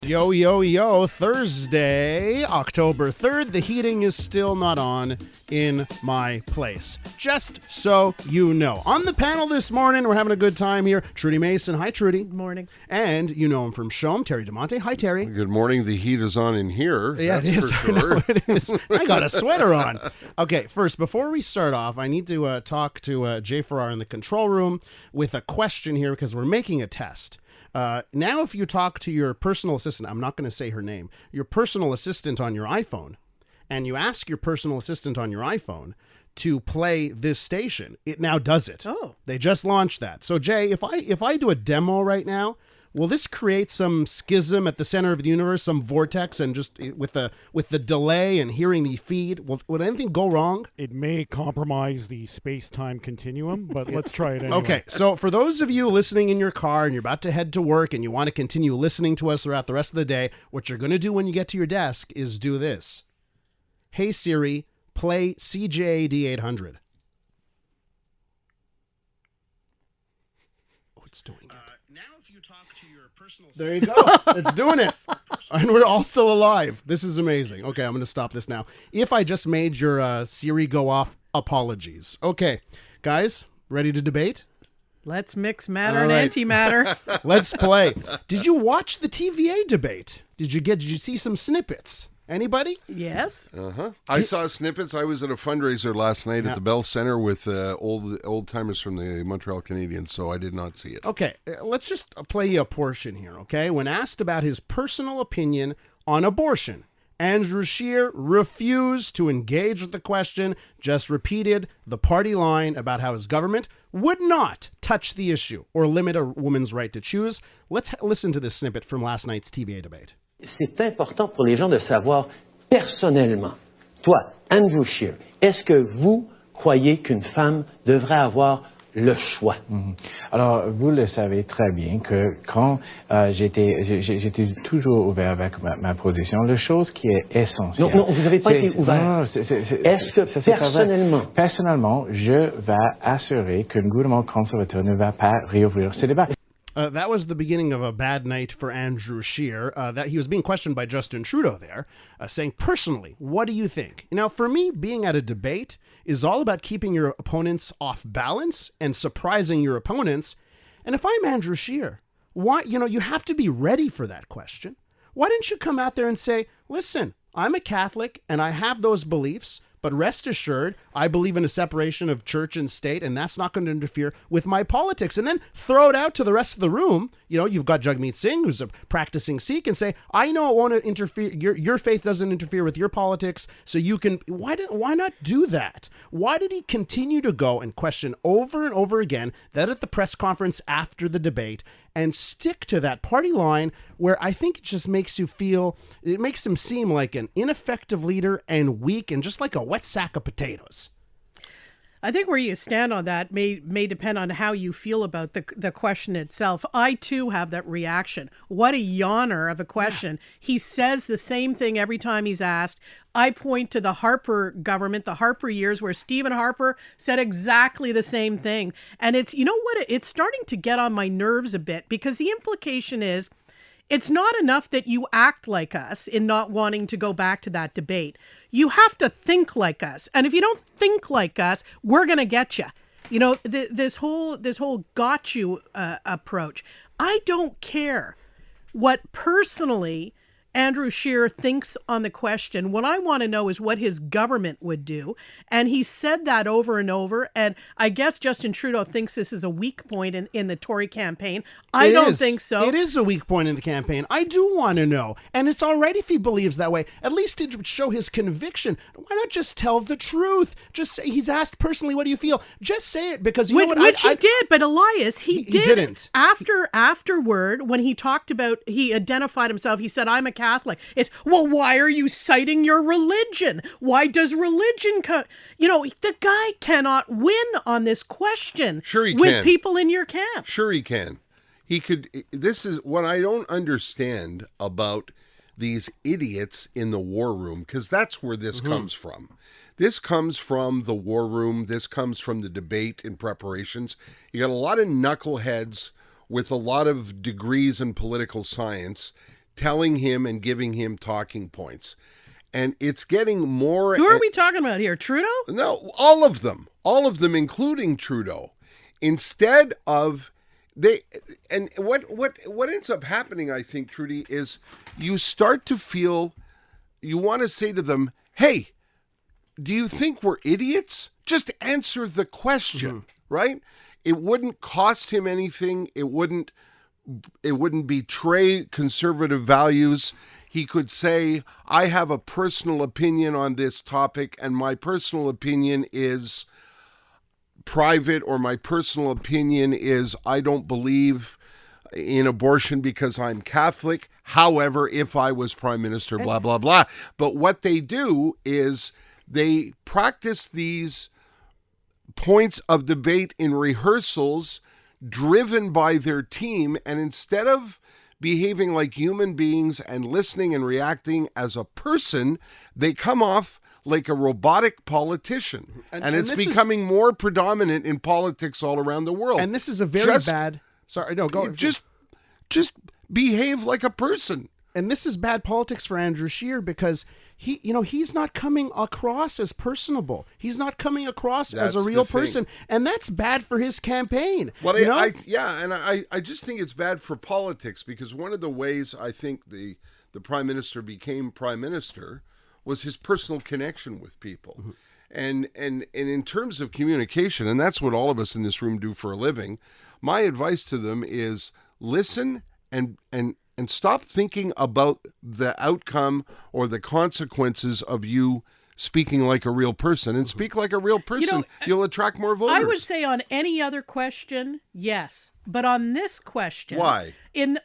Yo, yo, yo, Thursday, October 3rd. The heating is still not on in my place. Just so you know. On the panel this morning, we're having a good time here. Trudie Mason. Hi, Trudie. Good morning. And you know him from CHOM, Terry DiMonte. Hi, Terry. Good morning. The heat is on in here. Yeah, that's it is. for sure. I know it is. I got a sweater on. Okay, first, before we start off, I need to talk to Jay Farrar in the control room with a question here because we're making a test. Now, if you talk to your personal assistant, I'm not going to say her name, your personal assistant on your iPhone, and you ask your personal assistant on your iPhone to play this station, it now does it. Oh. They just launched that. So, Jay, if I do a demo right now, will this create some schism at the center of the universe, some vortex, and just with the delay and hearing the feed, would anything go wrong? It may compromise the space-time continuum, but let's try it anyway. Okay, so for those of you listening in your car and you're about to head to work and you want to continue listening to us throughout the rest of the day, what you're going to do when you get to your desk is do this. Hey Siri, play CJAD 800. Oh, it's doing it. Now if you talk to your personal There you go. It's doing it. And we're all still alive. This is amazing. Okay, I'm going to stop this now. If I just made your Siri go off, apologies. Okay, guys, ready to debate? Let's mix matter and antimatter. Let's play. Did you watch the TVA debate? Did you see some snippets? Anybody? Yes. I saw snippets. I was at a fundraiser last night at the Bell Center with old timers from the Montreal Canadiens, so I did not see it. Okay, let's just play you a portion here, okay? When asked about his personal opinion on abortion, Andrew Scheer refused to engage with the question, just repeated the party line about how his government would not touch the issue or limit a woman's right to choose. Let's listen to this snippet from last night's TVA debate. C'est important pour les gens de savoir personnellement, toi, Andrew Scheer, est-ce que vous croyez qu'une femme devrait avoir le choix? Alors, vous le savez très bien que quand j'étais toujours ouvert avec ma position, la chose qui est essentielle... Non, vous n'avez pas été ouvert. Non, est-ce que personnellement... Personnellement, je vais assurer qu'un gouvernement conservateur ne va pas réouvrir ce débat. That was the beginning of a bad night for Andrew Scheer. That he was being questioned by Justin Trudeau there, saying, personally, what do you think? Now, for me, being at a debate is all about keeping your opponents off balance and surprising your opponents. And if I'm Andrew Scheer, why, you have to be ready for that question. Why didn't you come out there and say, listen, I'm a Catholic and I have those beliefs, but rest assured, I believe in a separation of church and state, and that's not going to interfere with my politics. And then throw it out to the rest of the room. You've got Jagmeet Singh, who's a practicing Sikh, and say, I know it won't interfere. Your faith doesn't interfere with your politics, so you can. Why not do that? Why did he continue to go and question over and over again that at the press conference after the debate and stick to that party line where I think it just makes you feel, it makes him seem like an ineffective leader and weak and just like a wet sack of potatoes? I think where you stand on that may depend on how you feel about the question itself. I, too, have that reaction. What a yawner of a question. Yeah. He says the same thing every time he's asked. I point to the Harper government, the Harper years, where Stephen Harper said exactly the same thing. And it's starting to get on my nerves a bit because the implication is it's not enough that you act like us in not wanting to go back to that debate. You have to think like us. And if you don't think like us, we're going to get you. This whole got you approach. I don't care what personally Andrew Scheer thinks on the question. What I want to know is what his government would do. And he said that over and over. And I guess Justin Trudeau thinks this is a weak point in the Tory campaign. I don't think so. It is a weak point in the campaign. I do want to know. And it's all right if he believes that way. At least it would show his conviction. Why not just tell the truth? Just say, he's asked personally, what do you feel? Just say it because you know what? Which he did. But Elias, he didn't. Afterward, when he talked about, he identified himself, he said, I'm a Catholic. It's, well, why are you citing your religion? Why does religion come? The guy cannot win on this question. Sure he with can. People in your camp. Sure he can. He could. This is what I don't understand about these idiots in the war room, because that's where this comes from. This comes from the war room. This comes from the debate in preparations. You got a lot of knuckleheads with a lot of degrees in political science telling him and giving him talking points. And it's getting more... Who are we talking about here? Trudeau? No, all of them, including Trudeau. Instead of what ends up happening, I think, Trudie, is you start to feel, you want to say to them, hey, do you think we're idiots? Just answer the question, right? It wouldn't cost him anything. It wouldn't betray conservative values. He could say, I have a personal opinion on this topic, and my personal opinion is private, or my personal opinion is I don't believe in abortion because I'm Catholic. However, if I was prime minister, blah, blah, blah. But what they do is they practice these points of debate in rehearsals driven by their team, and instead of behaving like human beings and listening and reacting as a person, they come off like a robotic politician. And it's becoming more predominant in politics all around the world. And this is a very bad... Sorry, no, go. Just behave like a person. And this is bad politics for Andrew Scheer because he's not coming across as personable. He's not coming across as a real person, and that's bad for his campaign. Well, I just think it's bad for politics because one of the ways I think the prime minister became prime minister was his personal connection with people. And in terms of communication, and that's what all of us in this room do for a living, my advice to them is listen and stop thinking about the outcome or the consequences of you speaking like a real person, and speak like a real person. You'll attract more voters. I would say on any other question, yes. But on this question... Why?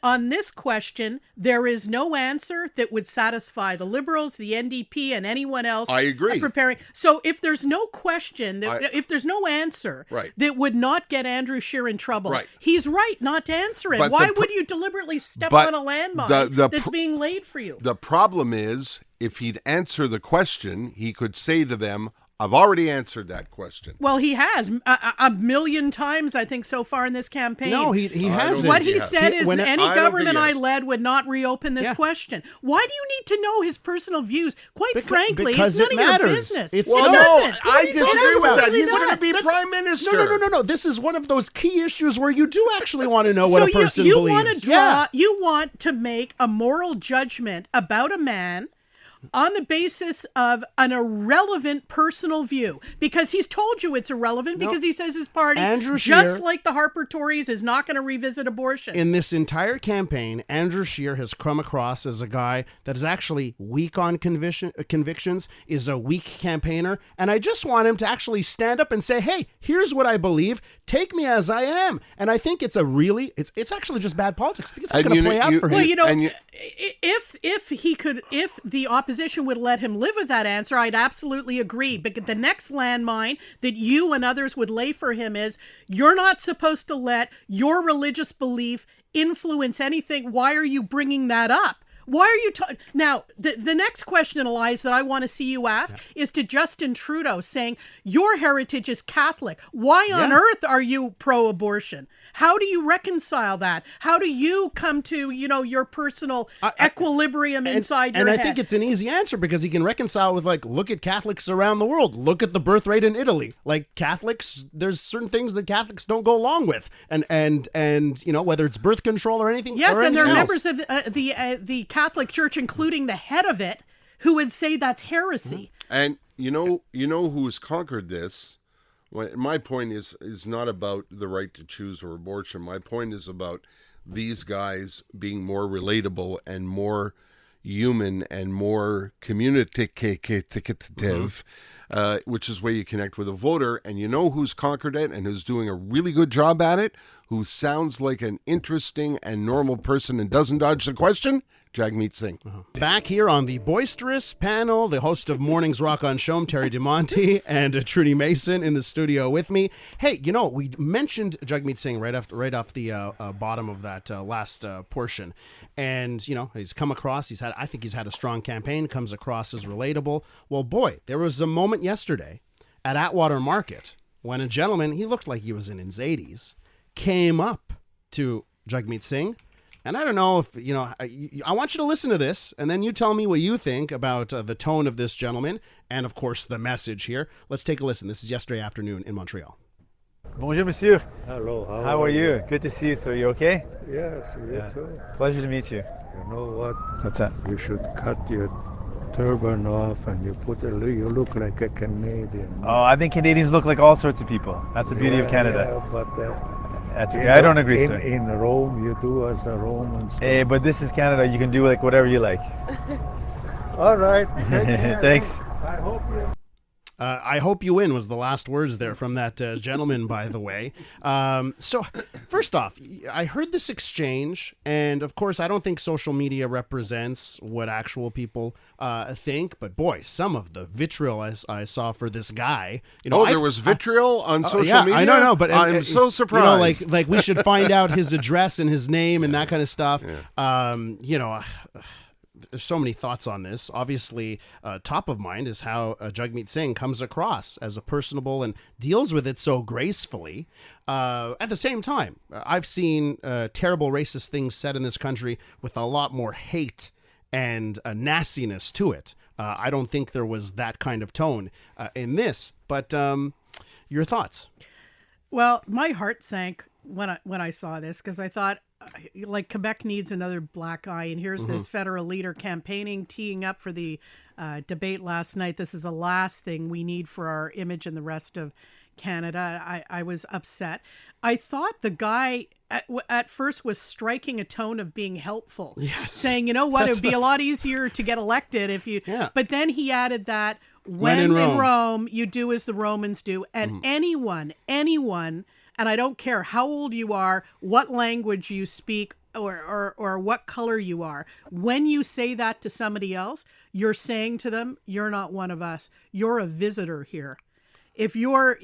On this question, there is no answer that would satisfy the Liberals, the NDP, and anyone else. I agree. So if there's no question, if there's no answer that would not get Andrew Scheer in trouble, he's right not to answer it. But why would you deliberately step on a landmine that's being laid for you? The problem is, if he'd answer the question, he could say to them, I've already answered that question. Well, he has a million times, I think, so far in this campaign. No, he hasn't. What he said is any government I led would not reopen this question. Why do you need to know his personal views? Quite frankly, it's none of your business. It doesn't. I disagree with that. He's going to be prime minister. No. This is one of those key issues where you do actually want to know what a person believes. You want to make a moral judgment about a man on the basis of an irrelevant personal view, because he's told you it's irrelevant because he says his party, Andrew Scheer, just like the Harper Tories, is not going to revisit abortion. In this entire campaign, Andrew Scheer has come across as a guy that is actually weak on convictions, is a weak campaigner, and I just want him to actually stand up and say, hey, here's what I believe, take me as I am. And I think it's it's actually just bad politics. I think it's not going to play out for him. Well, if the opposition would let him live with that answer, I'd absolutely agree. But the next landmine that you and others would lay for him is, you're not supposed to let your religious belief influence anything. Why are you bringing that up? Why are you now? The next question, Elias, that I want to see you ask is to Justin Trudeau, saying your heritage is Catholic. Why on earth are you pro-abortion? How do you reconcile that? How do you come to your personal equilibrium inside your head? And I think it's an easy answer because he can reconcile with look at Catholics around the world. Look at the birth rate in Italy. Like Catholics, there's certain things that Catholics don't go along with, and whether it's birth control or anything. Yes, or and there are members of the Catholic Church, including the head of it, who would say that's heresy. And you know who's conquered this? My point is not about the right to choose or abortion. My point is about these guys being more relatable and more human and more communicative, which is where you connect with a voter. And you know who's conquered it and who's doing a really good job at it, who sounds like an interesting and normal person and doesn't dodge the question? Jagmeet Singh. Back here on the boisterous panel, the host of Mornings Rock on CHOM, Terry DiMonte, and Trudie Mason in the studio with me. Hey, we mentioned Jagmeet Singh right off the bottom of that last portion, and he's come across. I think he's had a strong campaign. Comes across as relatable. Well, boy, there was a moment yesterday at Atwater Market when a gentleman, he looked like he was in his 80s, came up to Jagmeet Singh, And I don't know if, I want you to listen to this, and then you tell me what you think about the tone of this gentleman and, of course, the message here. Let's take a listen. This is yesterday afternoon in Montreal. Bonjour, monsieur. Hello, How are you? Good to see you, sir. You okay? Yes, you too. Pleasure to meet you. You know what? What's that? You should cut your turban off and you look like a Canadian. Oh, I think Canadians look like all sorts of people. That's the beauty of Canada. Yeah, but That's okay. I don't agree, sir. In Rome, you do as a Roman. Hey, but this is Canada. You can do like whatever you like. All right. Thanks. I hope you win was the last words there from that gentleman, by the way. So first off, I heard this exchange, and of course, I don't think social media represents what actual people think, but boy, some of the vitriol I saw for this guy. There was vitriol on social media? I don't know, but I'm so surprised. Like we should find out his address and his name and that kind of stuff. Yeah. There's so many thoughts on this. Obviously, top of mind is how Jagmeet Singh comes across as a personable and deals with it so gracefully. At the same time, I've seen terrible racist things said in this country with a lot more hate and nastiness to it. I don't think there was that kind of tone in this, but your thoughts? Well, my heart sank when I saw this, because I thought, like, Quebec needs another black eye, and here's this federal leader campaigning, teeing up for the debate last night. This is the last thing we need for our image in the rest of Canada. I was upset. I thought the guy at first was striking a tone of being helpful, saying, you know what, it would be a lot easier to get elected if you. Yeah. But then he added that when in Rome, you do as the Romans do, and anyone. And I don't care how old you are, what language you speak, or what color you are. When you say that to somebody else, you're saying to them, you're not one of us. You're a visitor here. If you're a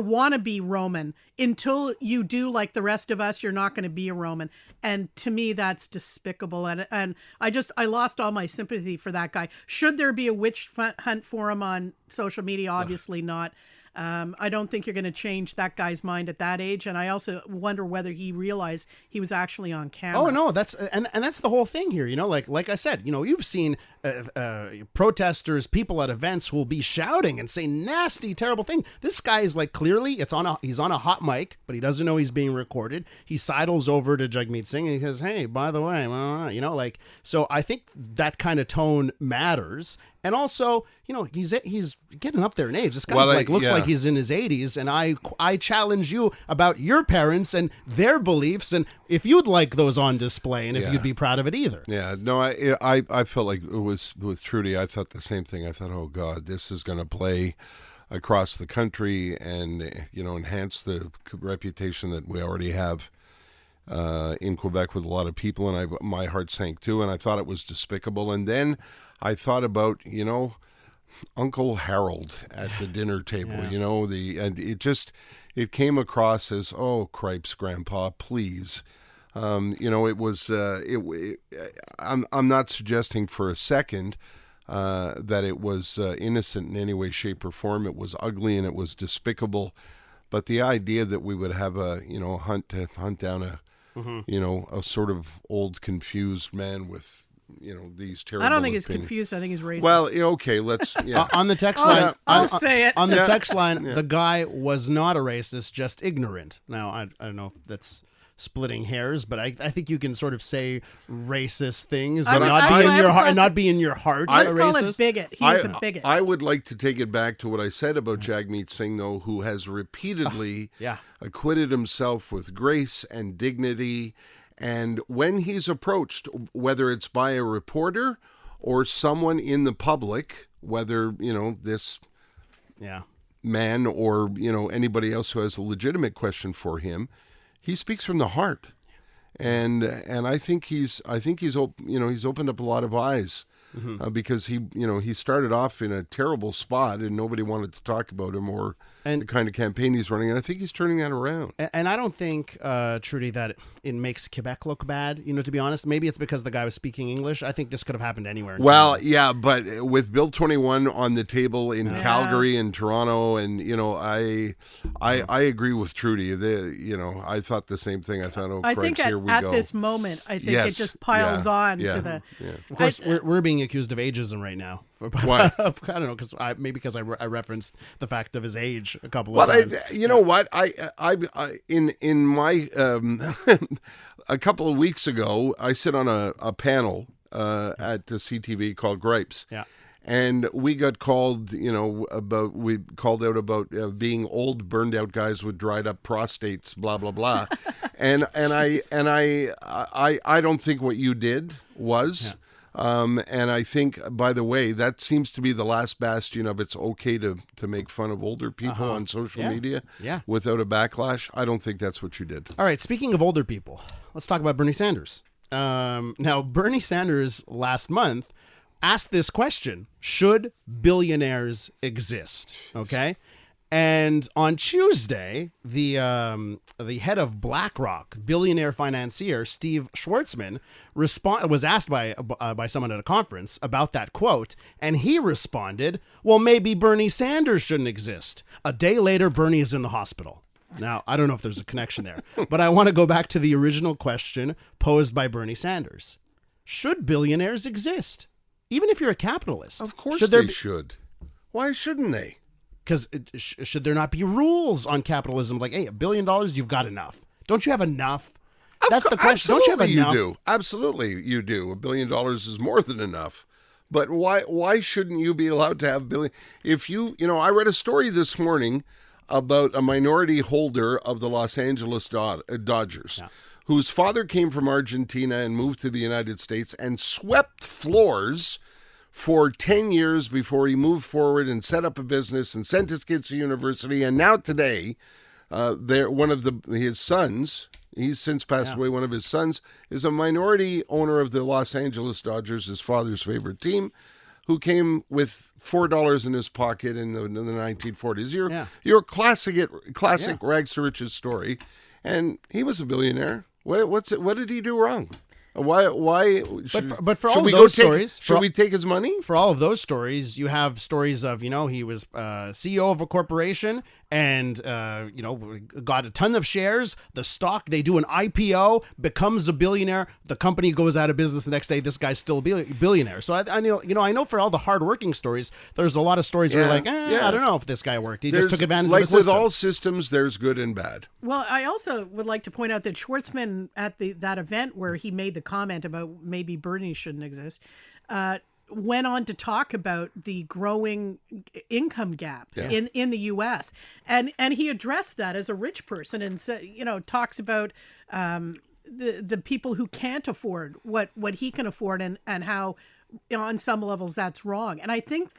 wannabe Roman, until you do like the rest of us, you're not going to be a Roman. And to me, that's despicable. And I lost all my sympathy for that guy. Should there be a witch hunt for him on social media? Obviously not. I don't think you're going to change that guy's mind at that age, and I also wonder whether he realized he was actually on camera. Oh no, that's the whole thing here. Like I said, you've seen protesters, people at events who will be shouting and say nasty, terrible things. This guy is like, clearly he's on a hot mic, but he doesn't know he's being recorded. He sidles over to Jagmeet Singh and he says, "Hey, by the way," so I think that kind of tone matters. And also, he's getting up there in age. This guy's looks like he's in his 80s, and I challenge you about your parents and their beliefs, and if you'd like those on display, and if you'd be proud of it either. Yeah, no, I felt like it was with Trudie. I thought the same thing. I thought, oh God, this is going to play across the country and enhance the reputation that we already have in Quebec with a lot of people, and my heart sank too, and I thought it was despicable. And then I thought about, Uncle Harold at the dinner table, and it came across as, oh, cripes, Grandpa, please. It was, I'm not suggesting for a second that it was innocent in any way, shape, or form. It was ugly and it was despicable. But the idea that we would have a hunt down a sort of old, confused man with, these terrible I don't think he's opinions. confused. I think he's racist. Well, okay, let's... Yeah. On the text line... I'll say it. On the text line, the guy was not a racist, just ignorant. Now, I don't know if that's splitting hairs, but I think you can sort of say racist things and not be in your heart. Let's call it bigot. He's a bigot. I would like to take it back to what I said about Jagmeet Singh, though, who has repeatedly acquitted himself with grace and dignity. And when he's approached, whether it's by a reporter or someone in the public, whether, this man or, anybody else who has a legitimate question for him, he speaks from the heart. And I think he's opened up a lot of eyes because he started off in a terrible spot and nobody wanted to talk about him or the kind of campaign he's running. And I think he's turning that around. And I don't think, Trudie, that it makes Quebec look bad, to be honest. Maybe it's because the guy was speaking English. I think this could have happened anywhere. Well, yeah, but with Bill 21 on the table in Calgary and Toronto, and, I agree with Trudie. I thought the same thing. I thought, I think here we at go. this moment, I think it just piles on to the... Yeah. Of course, we're being accused of ageism right now. Why? I don't know, because because I referenced the fact of his age a couple of times. You know what? I in my a couple of weeks ago, I sit on a panel at the CTV called Gripes. Yeah. And we got called, we called out about being old, burned out guys with dried up prostates, blah blah blah, and I don't think what you did was. Yeah. And I think, by the way, that seems to be the last bastion of it's okay to make fun of older people on social media without a backlash. I don't think that's what you did. All right, speaking of older people, let's talk about Bernie Sanders. Now, Bernie Sanders last month asked this question: should billionaires exist? Okay. And on Tuesday, the head of BlackRock, billionaire financier Steve Schwarzman, was asked by someone at a conference about that quote, and he responded, "Well, maybe Bernie Sanders shouldn't exist." A day later, Bernie is in the hospital. Now, I don't know if there's a connection there, but I want to go back to the original question posed by Bernie Sanders: should billionaires exist, even if you're a capitalist? Of course they should. Why shouldn't they? Because should there not be rules on capitalism? Like, hey, $1 billion, you've got enough. Don't you have enough? That's the question. Don't you have enough? You do. Absolutely, you do. $1 billion is more than enough. But why shouldn't you be allowed to have billion? If I read a story this morning about a minority holder of the Los Angeles Dodgers, whose father came from Argentina and moved to the United States and swept floors for 10 years before he moved forward and set up a business and sent his kids to university. And now today, one of his sons, he's since passed away, one of his sons is a minority owner of the Los Angeles Dodgers, his father's favorite team, who came with $4 in his pocket in the 1940s. Your classic rags to riches story. And he was a billionaire. What did he do wrong? Why? But for all of those stories, should we take his money? For all of those stories, you have stories of he was CEO of a corporation and got a ton of shares. The stock, they do an IPO, becomes a billionaire. The company goes out of business the next day. This guy's still a billionaire. So I know for all the hardworking stories, there's a lot of stories where you're like, I don't know if this guy worked. He just took advantage of the system. Like with all systems, there's good and bad. Well, I also would like to point out that Schwarzman at that event where he made the comment about maybe Bernie shouldn't exist, went on to talk about the growing income gap in the U.S. and he addressed that as a rich person and said, talks about the people who can't afford what he can afford and how on some levels that's wrong. And I think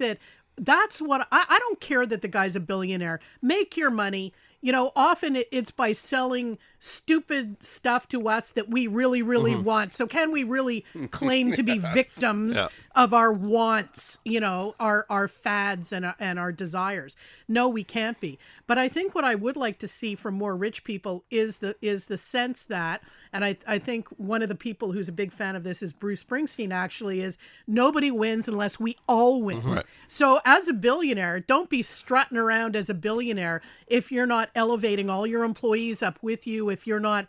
that's what I don't care that the guy's a billionaire. Make your money. Often it's by selling stupid stuff to us that we really, really want. So can we really claim to be victims of our wants, our fads and our desires? No, we can't be. But I think what I would like to see from more rich people is the sense that, and I think one of the people who's a big fan of this is Bruce Springsteen, actually, is nobody wins unless we all win. Right. So as a billionaire, don't be strutting around as a billionaire if you're not elevating all your employees up with you, if you're not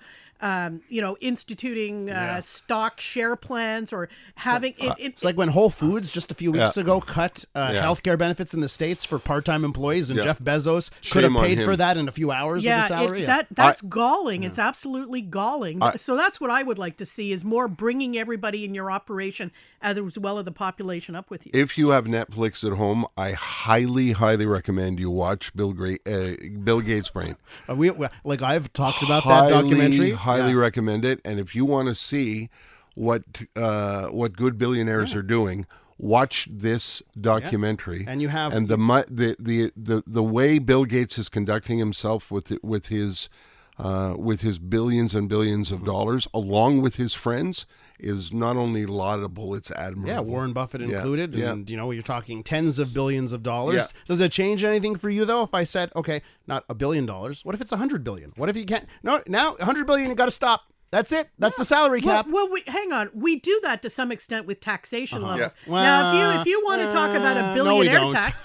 instituting stock share plans or having it's like when Whole Foods just a few weeks ago cut healthcare benefits in the States for part-time employees, and Jeff Bezos could have paid for that in a few hours of the salary. That's galling. It's absolutely galling. So that's what I would like to see, is more bringing everybody in your operation as well as the population up with you. If you have Netflix at home, I highly, highly recommend you watch Bill Gates' Brain. I've talked about that documentary. Highly recommend it. And if you want to see what good billionaires are doing, watch this documentary. And you have the way Bill Gates is conducting himself with his with his billions and billions of dollars, along with his friends, is not only laudable, it's admirable. Yeah, Warren Buffett included. Yeah. And, you're talking tens of billions of dollars. Yeah. Does it change anything for you, though, if I said, okay, not $1 billion? What if it's $100 billion? What if you can't? No, now $100 billion, you got to stop. That's it. That's the salary cap. Well, hang on. We do that to some extent with taxation levels. Yeah. Now, if you want to talk about a billionaire don't. tax,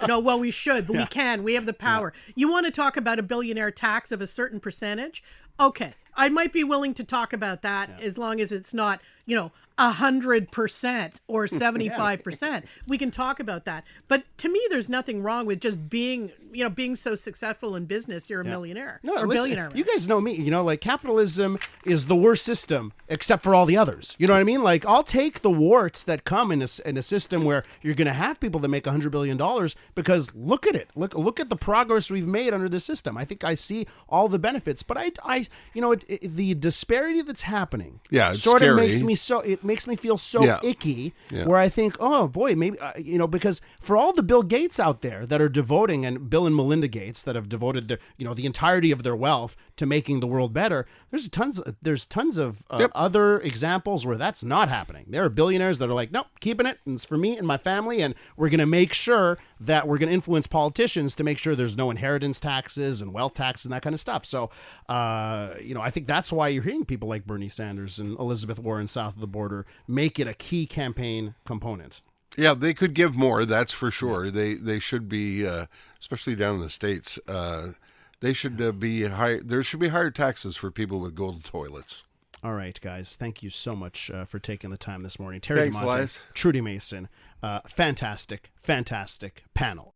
no. Well, we should, but we can. We have the power. You want to talk about a billionaire tax of a certain percentage? Okay, I might be willing to talk about that as long as it's not, 100% or 75%. We can talk about that. But to me, there's nothing wrong with just being so successful in business, you're a millionaire or billionaire. You guys know me, like capitalism is the worst system except for all the others. You know what I mean? Like I'll take the warts that come in a system where you're going to have people that make $100 billion because look at it. Look at the progress we've made under the system. I think I see all the benefits, but the disparity that's happening it's sort of scary. makes me feel so icky where I think, oh boy, maybe, because for all the Bill Gates out there that are devoting, and Bill and Melinda Gates that have devoted the entirety of their wealth to making the world better, there's tons of other examples where that's not happening. There are billionaires that are like, nope, keeping it, and it's for me and my family, and we're going to make sure that we're going to influence politicians to make sure there's no inheritance taxes and wealth taxes and that kind of stuff. So, I think that's why you're hearing people like Bernie Sanders and Elizabeth Warren south of the border make it a key campaign component. Yeah, they could give more, that's for sure. They should be, especially down in the States, they should be high. There should be higher taxes for people with gold toilets. All right, guys. Thank you so much for taking the time this morning. Terry Thanks, DiMonte, Elias. Trudie Mason, fantastic panel.